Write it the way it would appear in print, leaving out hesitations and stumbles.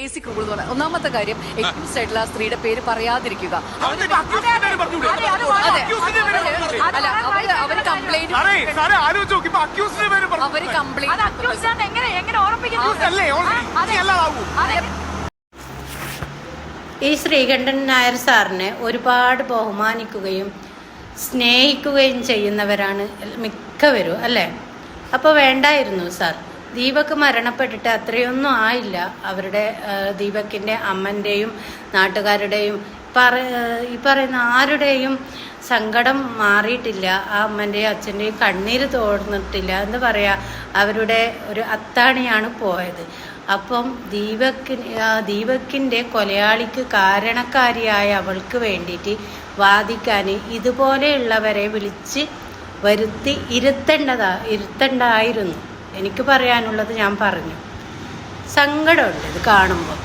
Basic rule എന്ന് പറഞ്ഞാൽ ഒന്നാമത്തെ കാര്യം എക്യൂസ്ഡ് ആയിട്ടുള്ള സ്ത്രീയുടെ പേര് പറയാതിരിക്കുക. അവര് കംപ്ലൈന്റ് ഈ ശ്രീകണ്ഠൻ നായർ സാറിനെ ഒരുപാട് ബഹുമാനിക്കുകയും സ്നേഹിക്കുകയും ചെയ്യുന്നവരാണ് മിക്കവരും, അല്ലേ? അപ്പോൾ വേണ്ടായിരുന്നു സാർ. ദീപക് മരണപ്പെട്ടിട്ട് അത്രയൊന്നും ആയില്ല. അവരുടെ ദീപക്കിൻ്റെ അമ്മൻ്റെയും നാട്ടുകാരുടെയും ഈ പറയുന്ന ആരുടെയും സങ്കടം മാറിയിട്ടില്ല. ആ അമ്മൻ്റെയും അച്ഛൻ്റെയും കണ്ണീര് തോർന്നിട്ടില്ല എന്ന് പറയാ. അവരുടെ ഒരു അത്താണിയാണ് പോയത്. അപ്പം ദീപക്കിൻ്റെ കൊലയാളിക്ക് കാരണക്കാരിയായ അവൾക്ക് വേണ്ടിയിട്ട് വാദിക്കാൻ ഇതുപോലെയുള്ളവരെ വിളിച്ച് വരുത്തി ഇരുത്തണ്ടായിരുന്നു. എനിക്ക് പറയാനുള്ളത് ഞാൻ പറഞ്ഞു. സങ്കടമുണ്ട് ഇത് കാണുമ്പോൾ.